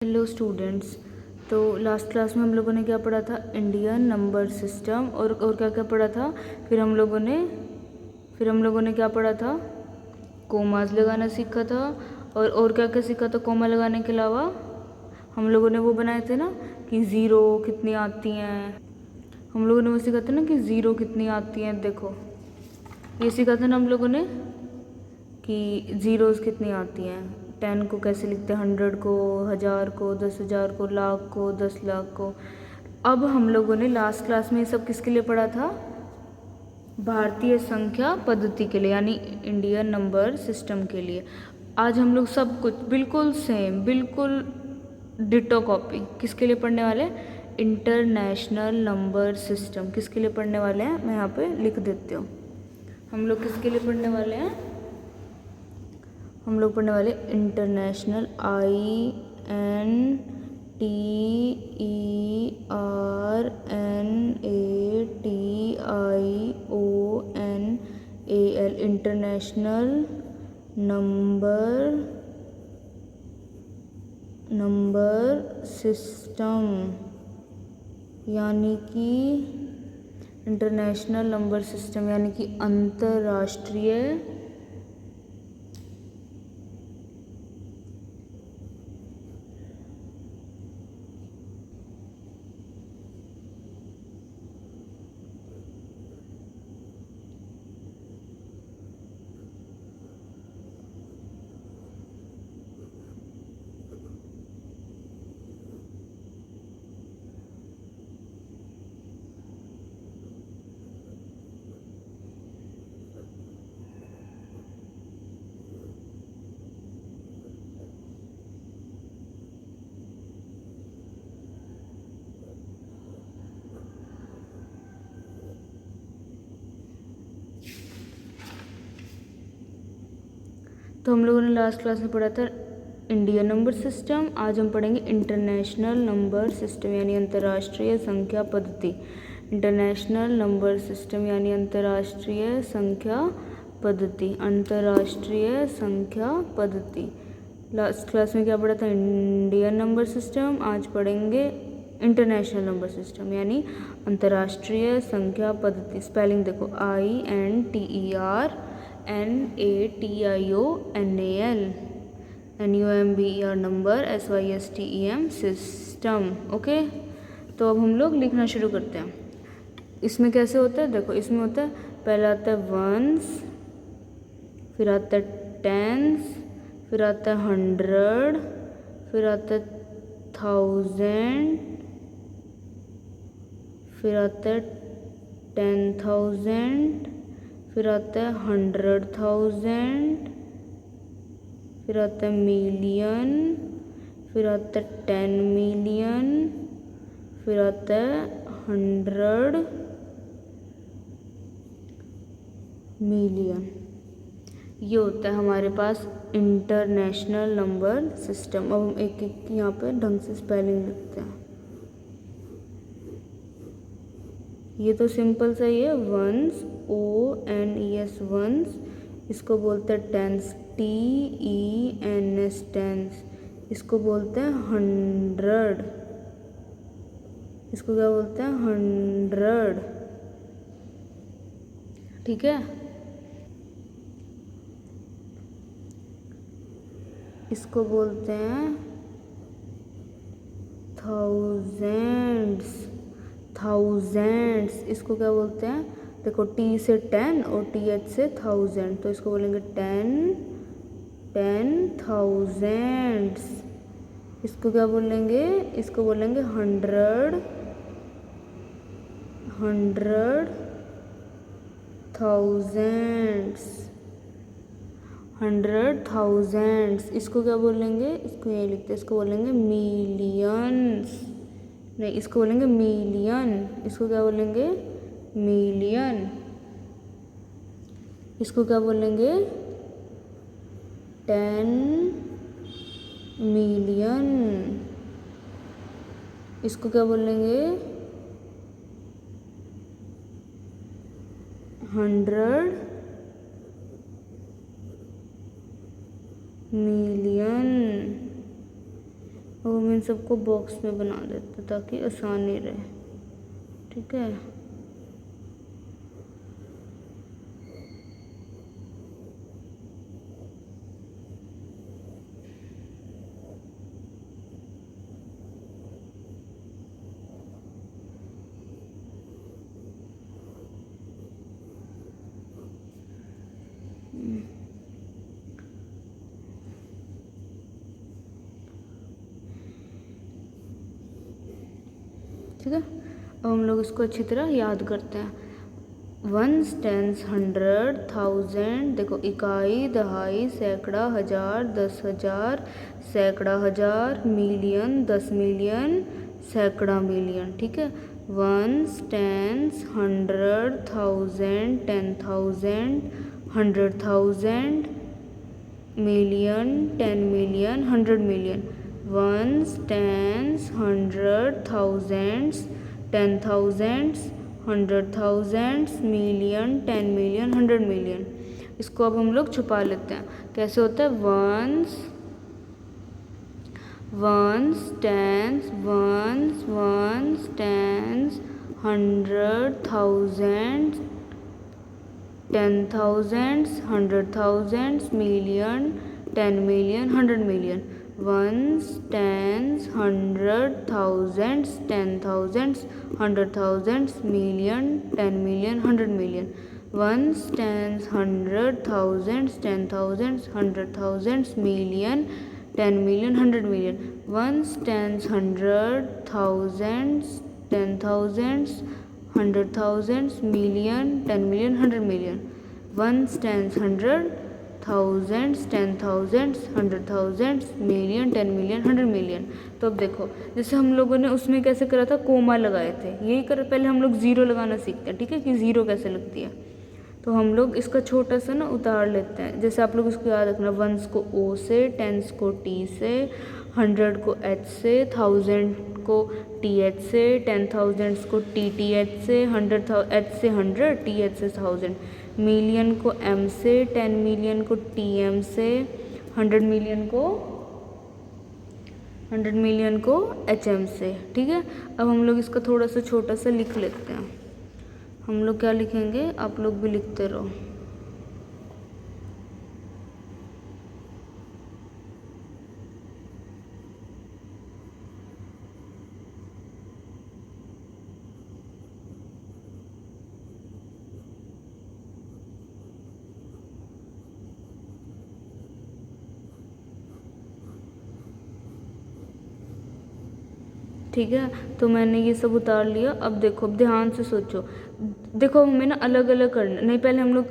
Hello students. तो last class में हम लोगों ने क्या पढ़ा था? Indian number system. और क्या क्या पढ़ा था? फिर हम लोगों ने क्या पढ़ा था? कोमास लगाना सीखा था। और क्या क्या सीखा था कोमा लगाने के अलावा? हम लोगों ने वो बनाए थे ना कि ज़ीरो कितनी आती हैं। हम लोगों ने वो सीखा था ना कि ज़ीरो कितनी आती हैं। देखो ये सीखा था ना हम लोगों ने कि ज़ीरोज़ कितनी आती हैं। 10 को कैसे लिखते हैं, 100 को, 1000 को, 10,000 को, लाख को, 10 लाख को। अब हम लोगों ने लास्ट क्लास में ये सब किसके लिए पढ़ा था? भारतीय संख्या पद्धति के लिए, यानी इंडियन नंबर सिस्टम के लिए। आज हम लोग सब कुछ बिल्कुल सेम, बिल्कुल डिटो कॉपी किसके लिए पढ़ने वाले हैं? International number system. किसके लिए पढ़ने वाले हैं? मैं यहाँ पे लिख देती हूँ। हम लोग किसके लिए पढ़ने वाले हैं? हम लोग पढ़ने वाले international, INTERNATIONAL, international number system, यानी कि इंटरनेशनल नंबर सिस्टम यानी कि अंतर्राष्ट्रीय तो हम लोगों ने लास्ट क्लास में पढ़ा था इंडियन नंबर सिस्टम। आज हम पढ़ेंगे इंटरनेशनल नंबर सिस्टम यानी अंतर्राष्ट्रीय संख्या पद्धति। इंटरनेशनल नंबर सिस्टम यानी अंतर्राष्ट्रीय संख्या पद्धति। अंतर्राष्ट्रीय संख्या पद्धति। लास्ट क्लास में क्या पढ़ा था? Indian number system. आज पढ़ेंगे इंटरनेशनल नंबर सिस्टम यानी अंतर्राष्ट्रीय संख्या पद्धति। स्पेलिंग देखो, INTERNATIONAL, NUMBER number, SYSTEM system. Okay, तो अब हम लोग लिखना शुरू करते हैं। इसमें कैसे होता है? देखो इसमें होता है, पहला आता है वंस, फिर आता है टेंस, फिर आता है 100, फिर आता है 1000, फिर आता है 10,000, फिर आता है 100,000, फिर आता है मिलियन, फिर आता है 10 मिलियन, फिर आता है 100 मिलियन। ये होता है हमारे पास इंटरनेशनल नंबर सिस्टम। अब हम एक एक यहाँ पे ढंग से स्पेलिंग लिखते हैं। ये तो सिंपल सा ही है, वंस, ONES वंस। इसको बोलते हैं टेंस, TENS टेंस। इसको बोलते हैं 100। इसको क्या बोलते हैं? 100। ठीक है। इसको बोलते हैं थाउजेंड्स। थाउजेंड्स इसको क्या बोलते हैं? देखो, T से 10 और TH से 1000, तो इसको बोलेंगे 10,000। इसको क्या बोलेंगे? इसको बोलेंगे 100 थाउजेंड्स। 100,000। इसको क्या बोलेंगे? इसको यही लिखते हैं, इसको बोलेंगे मिलियंस। नहीं, इसको बोलेंगे मिलियन। इसको क्या बोलेंगे? मिलियन। इसको क्या बोलेंगे? 10 मिलियन। इसको क्या बोलेंगे? 100 मिलियन। अब हम इन सबको बॉक्स में बना देते ताकि आसानी रहे, ठीक है। ठीक है, अब हम लोग इसको अच्छी तरह याद करते हैं। वंस, टेंस, 100, 1000, देखो इकाई, दहाई, सैकड़ा, हजार, 10,000, सैकड़ा हजार, मिलियन, 10 मिलियन, सैकड़ा मिलियन, ठीक है। Ones, tens, 100, 1000, 10,000, 100,000, million, 10 million, 100 million. Ones, tens, 100, thousands, 10,000s, 100,000s, million, 10 million, 100 million. इसको अब हम लोग छुपा लेते हैं। कैसे होता है? Ones, ones, tens, ones, ones, tens, 100, thousands, 10,000s, 100,000s, million, 10 million, 100 million. Ones, tens, 100, thousands, 10,000s, 100,000s, million, 10 million, 100 million. Ones, tens, 100, thousands, 10,000s, 100,000s, million, 10 million, 100 million. Ones, tens, 100, thousands, 10,000s, 100,000s, million, 10 million, 100 million. Ones, tens, 100, thousands, 10,000s, 100,000s, million, 10 million, 100 million. तो अब देखो, जैसे हम लोगों ने उसमें कैसे करा था, कोमा लगाए थे, यही कर पहले हम लोग ज़ीरो लगाना सीखते हैं, ठीक है, कि ज़ीरो कैसे लगती है। तो हम लोग इसका छोटा सा ना उतार लेते हैं। जैसे आप लोग इसको याद रखना, वंस को ओ से, टेंस को टी से, 100 को एच से, 1000 को टी एच से, 10,000 को टी एच से, 100 एच से 100, टी एच से 1000, मिलियन को एम से, 10 मिलियन को टी एम से, 100 मिलियन को एच एम से, ठीक है। अब हम लोग इसका थोड़ा सा छोटा सा लिख लेते हैं। हम लोग क्या लिखेंगे, आप लोग भी लिखते रहो। ठीक है, तो मैंने ये सब उतार लिया। अब देखो, अब ध्यान से सोचो, देखो हमें ना अलग अलग करना नहीं। पहले हम लोग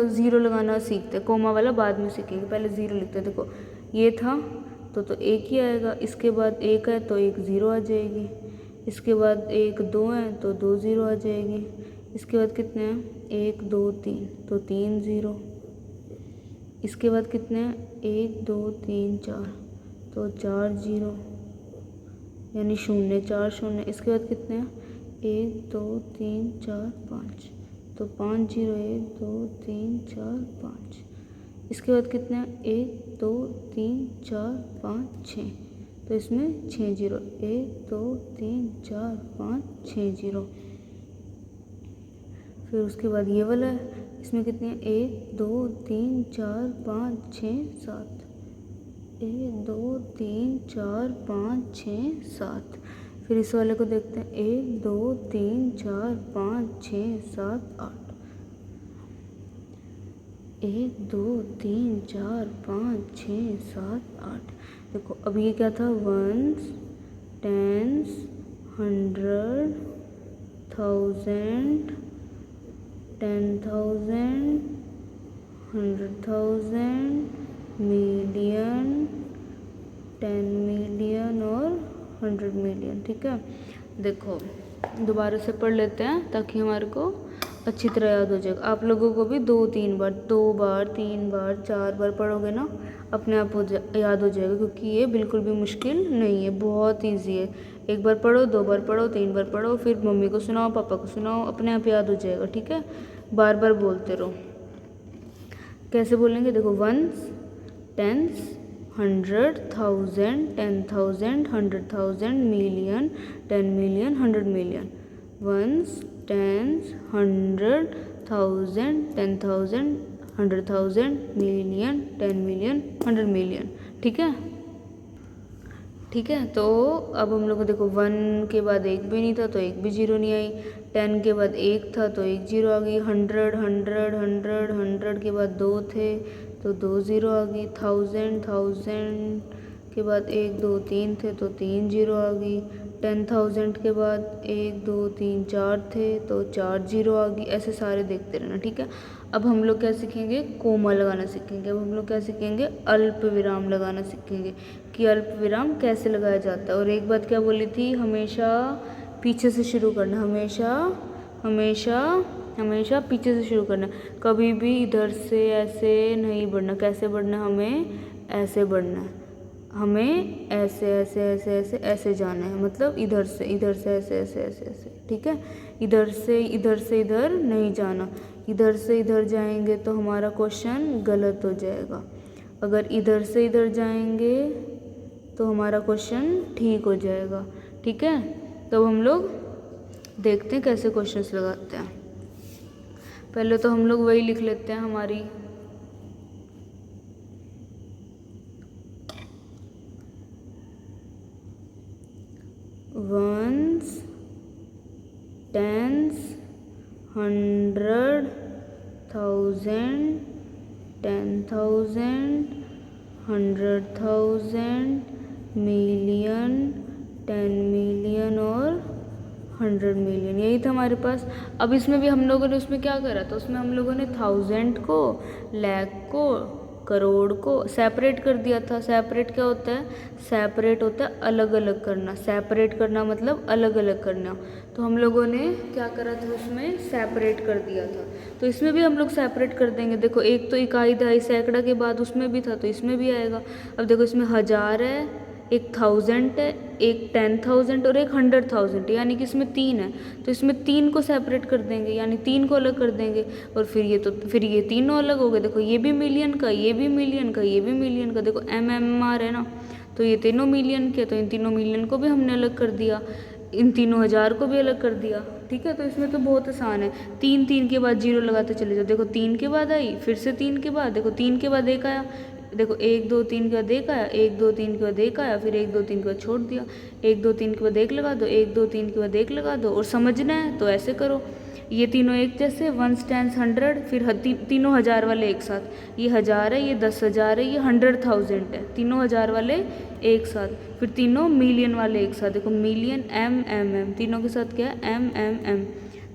ज़ीरो लगाना सीखते, कोमा वाला बाद में सीखेंगे, पहले ज़ीरो लिखते हैं। देखो ये था तो एक ही आएगा, इसके बाद एक है तो एक ज़ीरो आ जाएगी, इसके बाद एक दो है तो दो ज़ीरो आ जाएगी, इसके बाद कितने हैं, एक दो तीन तो तीन ज़ीरो, इसके बाद कितने हैं, एक दो तीन चार तो चार ज़ीरो, यानी शून्य, चार शून्य। इसके बाद कितने हैं, एक दो तीन चार पाँच तो पाँच ज़ीरो, एक दो तीन चार पाँच। इसके बाद कितने हैं, एक दो तीन चार पाँच छः, तो इसमें छः ज़ीरो, एक दो तीन चार पाँच छः ज़ीरो। फिर उसके बाद ये वाला है, इसमें कितने हैं, एक दो तीन चार पाँच छः सात, एक दो तीन चार पाँच छः सात। फिर इस वाले को देखते हैं, एक दो तीन चार पाँच छः सात आठ, एक दो तीन चार पाँच छः सात आठ। देखो अब ये क्या था, वंस, टेंस, 100, 1000, 10,000, 100,000, मिलियन, 10 मिलियन और 100 मिलियन, ठीक है। देखो दोबारा से पढ़ लेते हैं ताकि हमारे को अच्छी तरह याद हो जाएगा। आप लोगों को भी दो बार तीन बार चार बार पढ़ोगे ना, अपने आप याद हो जाएगा, क्योंकि ये बिल्कुल भी मुश्किल नहीं है, बहुत ईजी है। एक बार पढ़ो, दो बार पढ़ो, तीन बार पढ़ो, फिर मम्मी को सुनाओ, पापा को सुनाओ, अपने आप याद हो जाएगा, ठीक है। बार बार बोलते रहो। कैसे बोलेंगे, देखो once, tense, 100,000, 10,000, 100,000, million, 10 million, 100 million. Ones, tens, 100,000, 10,000, 100,000, million, 10 million, 100 million. ठीक है, ठीक है. तो अब हम लोग को देखो 1 के बाद एक भी नहीं था तो एक भी जीरो नहीं आई. 10 के बाद एक था तो एक जीरो आ गई. 100, 100, 100, 100 के बाद 2 थे तो 2 जीरो आ गई. 1000, 1000 के बाद 1, 2, 3 थे तो 3 जीरो आ गई. 10,000 के बाद 1, 2, 3, 4 थे तो 4 जीरो आ गई. ऐसे सारे देखते रहना. ठीक है. अब हम लोग क्या सीखेंगे, कोमा लगाना सीखेंगे. अब हम लोग क्या सीखेंगे, अल्प विराम लगाना सीखेंगे कि अल्प विराम कैसे लगाया जाता है. और एक बात क्या बोली थी, हमेशा पीछे से शुरू करना. हमेशा हमेशा हमेशा पीछे से शुरू करना. कभी भी इधर से ऐसे नहीं बढ़ना. कैसे बढ़ना, हमें ऐसे बढ़ना है. हमें ऐसे ऐसे ऐसे ऐसे ऐसे जाना है. मतलब इधर से ऐसे ऐसे ऐसे ऐसे. ठीक है. इधर से इधर नहीं जाना. इधर से इधर जाएंगे तो हमारा क्वेश्चन गलत हो जाएगा. अगर इधर से इधर जाएंगे तो हमारा क्वेश्चन ठीक हो जाएगा. ठीक है. तो हम लोग देखते हैं कैसे क्वेश्चंस लगाते हैं. पहले तो हम लोग वही लिख लेते हैं हमारी वंस, टेंस, 100, 1000, 10,000, 100,000, मिलियन, 10 मिलियन और 100 मिलियन. यही था हमारे पास. अब इसमें भी हम लोगों ने उसमें क्या करा था, उसमें हम लोगों ने 1000 को, लाख को, करोड़ को सेपरेट कर दिया था. सेपरेट क्या होता है, सेपरेट होता है अलग अलग करना. सेपरेट करना मतलब अलग अलग करना. तो हम लोगों ने क्या करा था, उसमें सेपरेट कर दिया था. तो इसमें भी हम लोग सेपरेट कर देंगे. देखो एक तो इकाई दहाई सैकड़ा के बाद उसमें भी था तो इसमें भी आएगा. अब देखो इसमें 1000 है, एक 1000 है, एक 10,000 और एक 100,000, यानी कि इसमें 3 है. तो इसमें 3 को सेपरेट कर देंगे, यानी 3 को अलग कर देंगे. और फिर ये तीनों अलग हो गए. देखो ये भी मिलियन का, ये भी मिलियन का, ये भी मिलियन का. देखो MMR है ना, तो ये तीनों मिलियन के. तो इन तीनों मिलियन को भी हमने अलग कर दिया. इन तीनों 1000 को भी अलग कर दिया. ठीक है. तो इसमें तो बहुत आसान है. 3 के बाद जीरो लगाते चले जाओ. देखो 3 के बाद आई, फिर से 3 के बाद, देखो 3 के बाद एक आया. देखो 1, 2, 3 के बाद एक आया, 1, 2, 3 के बाद एक आया, फिर 1, 2, 3 के बाद छोड़ दिया. 1, 2, 3 के बाद एक लगा दो, 1, 2, 3 के बाद एक लगा दो. और समझना है तो ऐसे करो. ये तीनों एक जैसे, 1, 10, 100, फिर तीनों 1000 वाले एक साथ. ये 1000 है, ये 10,000 है, ये 100,000 है. तीनों 1000 वाले एक साथ. फिर तीनों मिलियन वाले एक साथ. देखो मिलियन, MMM, तीनों के साथ क्या है, MMM.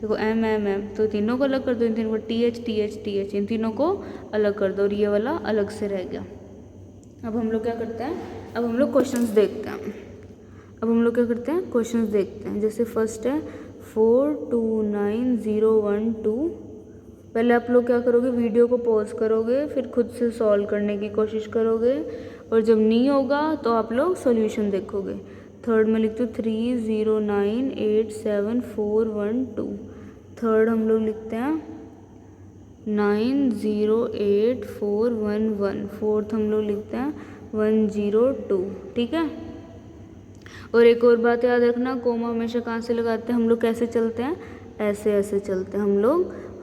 देखो MMM. तो तीनों को अलग कर दो. इन तीनों को TH, इन तीनों को अलग कर दो. और ये वाला अलग से रह गया. अब हम लोग क्या करते हैं, अब हम लोग क्वेश्चंस देखते हैं. अब हम लोग क्या करते हैं, क्वेश्चंस देखते हैं. जैसे फर्स्ट है 429012. पहले आप लोग क्या करोगे, वीडियो को पॉज करोगे, फिर खुद से सॉल्व करने की कोशिश करोगे. और जब नहीं होगा तो आप लोग सॉल्यूशन देखोगे. थर्ड में लिख दो 30987412. थर्ड हम लोग लिखते हैं 908411. फोर्थ हम लोग लिखते हैं 102. ठीक है. और एक और बात याद रखना, कोमा हमेशा कहाँ से लगाते हैं, हम लोग कैसे चलते हैं, ऐसे ऐसे चलते हैं.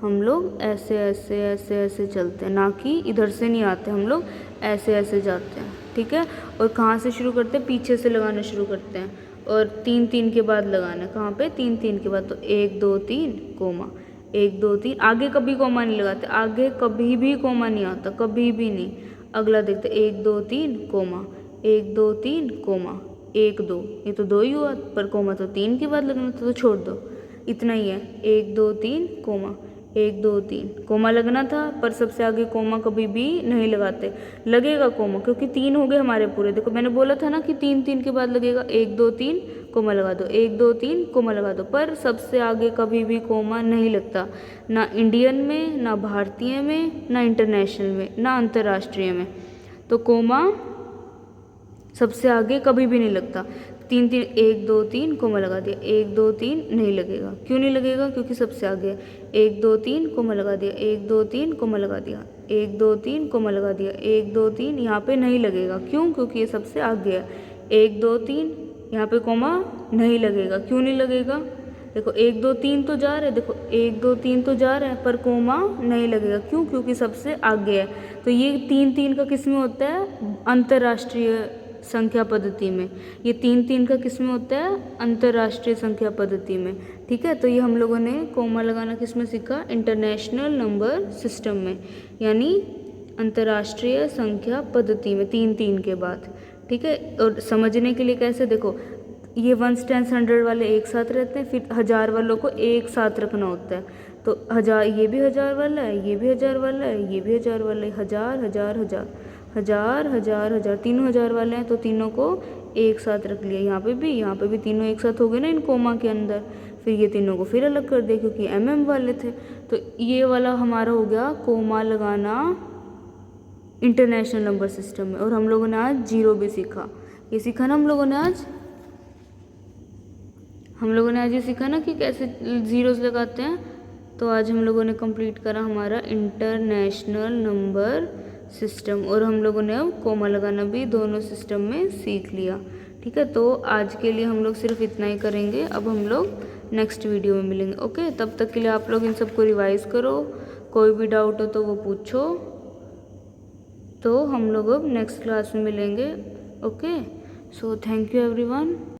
हम लोग ऐसे ऐसे ऐसे ऐसे चलते हैं, ना कि इधर से नहीं आते. हम लोग ऐसे ऐसे जाते हैं. ठीक है. और कहाँ से शुरू करते हैं, पीछे से लगाना शुरू करते हैं. और 3 के बाद लगाना. कहाँ पे, 3 के बाद. तो 1, 2, 3 कोमा, 1, 2, 3. आगे कभी कोमा नहीं लगाते. आगे कभी भी कोमा नहीं आता, कभी भी नहीं. अगला देखते 1, 2, 3 कोमा, 1, 2, 3 कोमा, 1, 2. ये तो 2 ही हुआ, पर कोमा तो 3 के बाद लगना था तो छोड़ दो. इतना ही है. 1, 2, 3 कोमा, 1, 2, 3 कोमा लगना था, पर सबसे आगे कोमा कभी भी नहीं लगाते. लगेगा कोमा क्योंकि 3 हो गए हमारे पूरे. देखो मैंने बोला था ना कि 3 के बाद लगेगा. 1, 2, 3 कोमा लगा दो, 1, 2, 3 कोमा लगा दो. पर सबसे आगे कभी भी कोमा नहीं लगता, ना इंडियन में, ना भारतीय में, ना इंटरनेशनल में, ना अंतर्राष्ट्रीय में. तो कोमा सबसे आगे कभी भी नहीं लगता. 3, 1, 2, 3 कोमा लगा दिया. 1, 2, 3 नहीं लगेगा. क्यों नहीं लगेगा, क्योंकि सबसे आगे है. 1, 2, 3 कोमा लगा दिया. 1, 2, 3 कोमा लगा दिया. 1 2 3 कोमा लगा दिया, 1 2 3 यहाँ पे नहीं लगेगा, क्यों? क्योंकि ये सबसे आगे है। 1 2 3 यहाँ पे कोमा नहीं लगेगा, क्यों नहीं लगेगा? देखो 1 2 3 तो जा रहे हैं, देखो 1 2 3 तो जा रहे हैं पर कोमा नहीं लगेगा, क्यों? क्योंकि सबसे आगे है। तो ये 3 3 का किस में होता है? अंतर्राष्ट्रीय संख्या पद्धति में। ये 3 3 का किस में होता है? अंतर्राष्ट्रीय संख्या पद्धति में। ठीक है, तो ये हम लोगों ने कोमा लगाना किस में सीखा? इंटरनेशनल नंबर सिस्टम में, यानी अंतर्राष्ट्रीय संख्या पद्धति में 3 3 के बाद। ठीक है, और समझने के लिए कैसे, देखो ये 1s 10s 100 वाले एक साथ रहते हैं, फिर 1000 वालों को एक साथ रखना होता है। तो 1000, ये भी 1000 वाला है, ये भी 1000 वाला है, ये भी 1000 वाला है, 1000 1000 1000 1000 1000 1000, तीनों 1000 वाले हैं, तो तीनों को एक साथ रख लिया। यहाँ पे भी तीनों एक साथ हो गए ना इन कोमा के अंदर। फिर ये तीनों को फिर अलग कर दिया क्योंकि MM वाले थे। तो ये वाला हमारा हो गया कोमा लगाना इंटरनेशनल नंबर सिस्टम में। और हम लोगों ने आज जीरो भी सीखा। ये सीखा ना हम लोगों ने आज ये सीखा ना कि कैसे ज़ीरोज़ लगाते हैं। तो आज हम लोगों ने कंप्लीट करा हमारा इंटरनेशनल नंबर सिस्टम, और हम लोगों ने अब कोमा लगाना भी दोनों सिस्टम में सीख लिया। ठीक है, तो आज के लिए हम लोग सिर्फ इतना ही करेंगे। अब हम लोग नेक्स्ट वीडियो में मिलेंगे। ओके, तब तक के लिए आप लोग इन सबको रिवाइज़ करो, कोई भी डाउट हो तो वो पूछो। तो हम लोग अब नेक्स्ट क्लास में मिलेंगे। Okay, so thank you everyone.